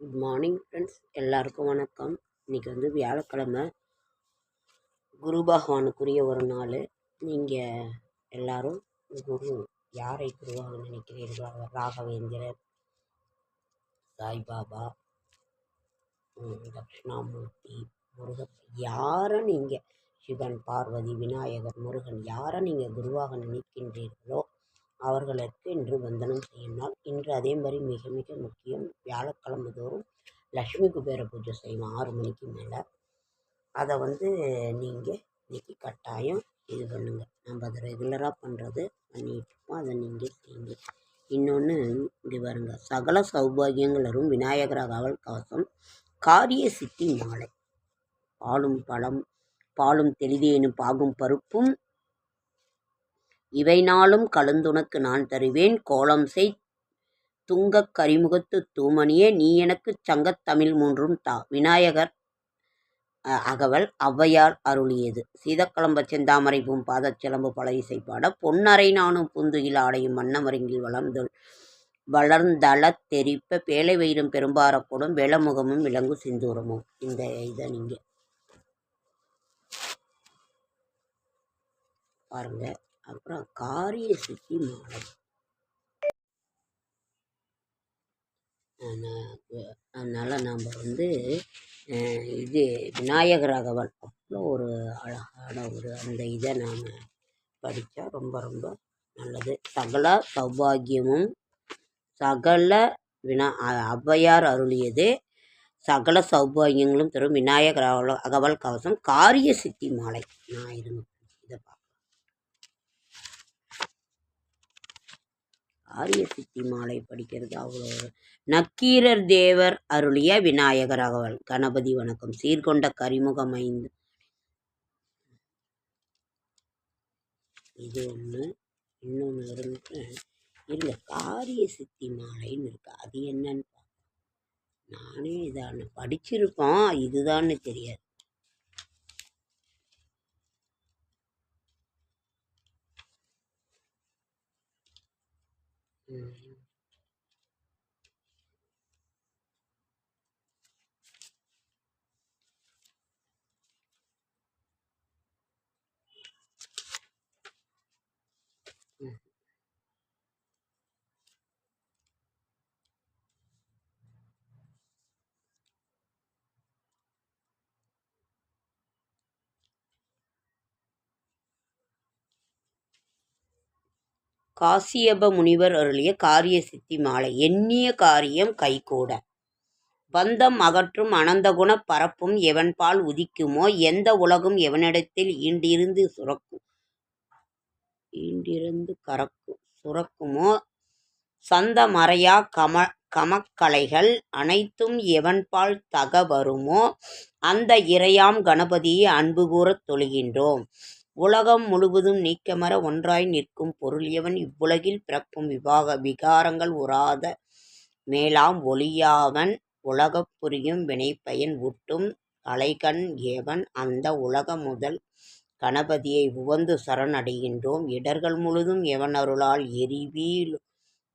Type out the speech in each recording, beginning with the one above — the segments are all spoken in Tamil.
குட் மார்னிங் ஃப்ரெண்ட்ஸ், எல்லாருக்கும் வணக்கம். இன்றைக்கி வியாழக்கிழமை, குரு பகவானுக்குரிய ஒரு நாள். நீங்கள் எல்லாரும் குரு யாரை குருவாக நினைக்கிறீர்களோ, ராகவேந்திரர், சாய்பாபா, தட்சிணாமூர்த்தி, முருகன், யாரை நீங்கள் சிவன், பார்வதி, விநாயகர், முருகன், யாரை நீங்கள் குருவாக நினைக்கின்றீர்களோ அவர்களுக்கு இன்று வந்தனம் செய்யும் நாள். இன்று அதே மாதிரி மிக மிக முக்கியம். வியாழக்கிழமை தோறும் லக்ஷ்மி குபேர பூஜை செய்வோம் 6 மணிக்கு மேலே. அதை நீங்கள் இன்றைக்கி கட்டாயம் இது பண்ணுங்கள். நம்ம அதை ரெகுலராக பண்ணுறது பண்ணிகிட்ருப்போம். அதை நீங்கள் செய்யுங்க. இன்னொன்று இங்கே பாருங்க, சகல சௌபாகியங்களும் விநாயகர் காவல் கவசம், காரிய சித்தி மாலை, பாலும் பழம், பாலும் தெளிதேனும் பாகும் பருப்பும் இவை நாளும் கலந்துனக்கு நான் தருவேன், கோலம் செய் துங்கக் கரிமுகத்து தூமணியே, நீ எனக்கு சங்கத் தமிழ் 3 தா. விநாயகர் அகவல் ஔவையார் அருளியது. சீதக்கலம்ப செந்தாமரை பூம் பாதச்சிலம்பு பல இசைப்பாட, பொன்னரை நானும் பூந்துகில் ஆடையும் வண்ணமருங்கில் வளர்ந்தள தெரிப்ப, பேலை வயிறும் பெரும்பாரக்கூடும் வேளமுகமும் விலங்கு சிந்தூரமும். இந்த இதை நீங்கள் பாருங்க. அப்புறம் காரிய சித்தி மாலை, அதனால் நாம் இது விநாயகர் அகவல் அவ்வளோ ஒரு அழகான ஒரு அந்த இதை நாம் படித்தா ரொம்ப ரொம்ப நல்லது. சகல சௌபாகியமும் சகல ஔவையார் அருளியது, சகல சௌபாகியங்களும் தரும் விநாயகர் அகவல் கவசம், காரிய சித்தி மாலை. நான் இருங்க இதை பார்க்க, காரிய சித்தி மாலை படிக்கிறது அவ்வளோ. நக்கீரர் தேவர் அருளிய விநாயகர் அகவல். கணபதி வணக்கம். சீர்கொண்ட கரிமுகம் 5. இது ஒன்று. இன்னொன்று இருங்க, காரிய சித்தி மாலைன்னு இருக்கு. அது என்னன்னு நானே இதான் படிச்சிருக்கோம், இதுதான்னு தெரியாது. காசியப முனிவர் அருளிய காரிய சித்தி மாலை. எண்ணிய காரியம் கைகூட, பந்தம் அகற்றும் அனந்தகுண பரப்பும் எவன்பால் உதிக்குமோ, எந்த உலகும் எவனிடத்தில் ஈண்டிருந்து சுரக்குமோ, சந்த மறையா கமக்கலைகள் அனைத்தும் எவன்பால் தக வருமோ, அந்த இறையாம் கணபதியை அன்பு கூறத் தொழுகின்றோம். உலகம் முழுவதும் நீக்கமர ஒன்றாய் நிற்கும் பொருள் எவன், இவ்வுலகில் பிறக்கும் விகாரங்கள் உறாத மேலாம் ஒளியாவன், உலகப் புரியும் வினைப்பயன் ஊட்டும் கலைகண் எவன், அந்த உலக முதல் கணபதியை உவந்து சரணடைகின்றோம். இடர்கள் முழுதும் எவன் அருளால் எரிவீழ்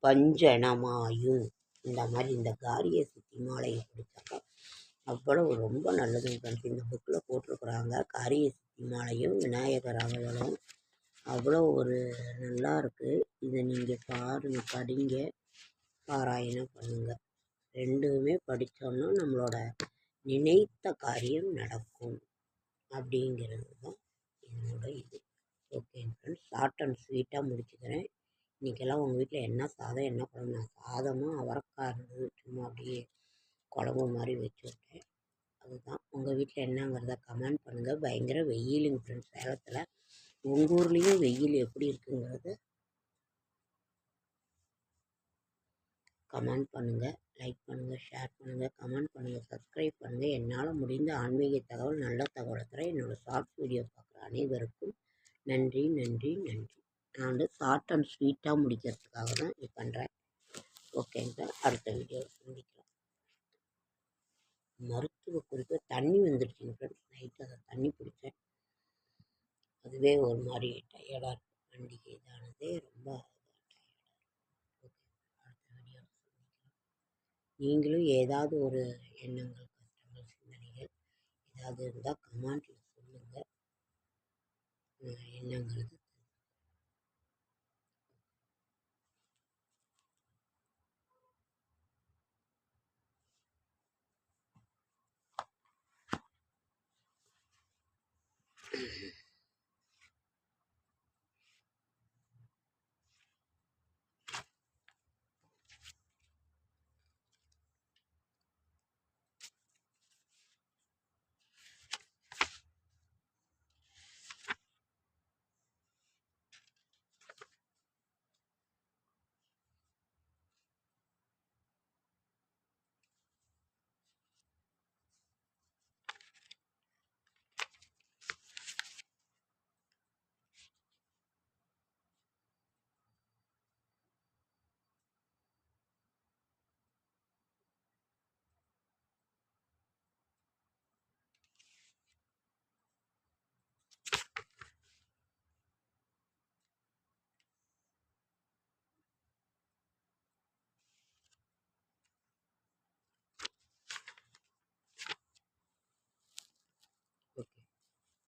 பஞ்சனமாயும். இந்த மாதிரி இந்த காரிய சித்தி மாலையை பிடிச்சாக்கா அவ்வளவு ரொம்ப நல்லதுங்க ஃப்ரெண்ட்ஸ். இந்த புக்கில் போட்டிருக்குறாங்க. காரிய சித்தி மாலையும் விநாயகர் அகவலும் அவ்வளோ ஒரு நல்லா இருக்குது. இதை நீங்கள் பாருங்க, படிங்க, பாராயணம் பண்ணுங்கள். ரெண்டுமே படித்தோன்னா நம்மளோட நினைத்த காரியம் நடக்கும் அப்படிங்கிறது தான் என்னோட இது. ஓகே ஃப்ரெண்ட்ஸ், ஷார்ட் அண்ட் ஸ்வீட்டாக முடிச்சுக்கிறேன். இன்றைக்கெல்லாம் உங்கள் வீட்டில் என்ன சாதம், என்ன குழம்பு? நான் சாதமும் அவரைக்காய் இருந்தது, சும்மா அப்படியே குழம்பு மாதிரி வச்சு விட்டேன். அதுதான். உங்கள் வீட்டில் என்னங்கிறத கமெண்ட் பண்ணுங்கள். பயங்கர வெயிலுங்க ஃப்ரெண்ட்ஸ் சேலத்தில். உங்கள் ஊர்லேயும் வெயில் எப்படி இருக்குங்கிறத கமெண்ட் பண்ணுங்கள். லைக் பண்ணுங்கள், ஷேர் பண்ணுங்கள், கமெண்ட் பண்ணுங்கள், சப்ஸ்கிரைப் பண்ணுங்கள். என்னால் முடிந்த ஆன்மீக தகவல், நல்ல தகவலை தர என்னோடய ஷார்ட்ஸ் வீடியோ பார்க்குற அனைவருக்கும் நன்றி நன்றி நன்றி. நான் ஷார்ட் அண்ட் ஸ்வீட்டாக முடிக்கிறதுக்காக தான் இது பண்ணுறேன். ஓகேங்க, அடுத்த வீடியோவில் சந்திக்கலாம். மருத்துவ குறிப்பு தண்ணி வந்துடுச்சுங்க ஃப்ரெண்ட்ஸ். நைட்டு அதை தண்ணி பிடிச்சேன், அதுவே ஒரு மாதிரி டயர்டாக இருக்கும். பண்டிகை இதானதே ரொம்ப நீங்களும் ஏதாவது ஒரு எண்ணங்கள், கஷ்டங்கள், சிந்தனைகள் ஏதாவது இருந்தால் கமெண்ட்டில் சொல்லுங்கள். என்னங்கிறது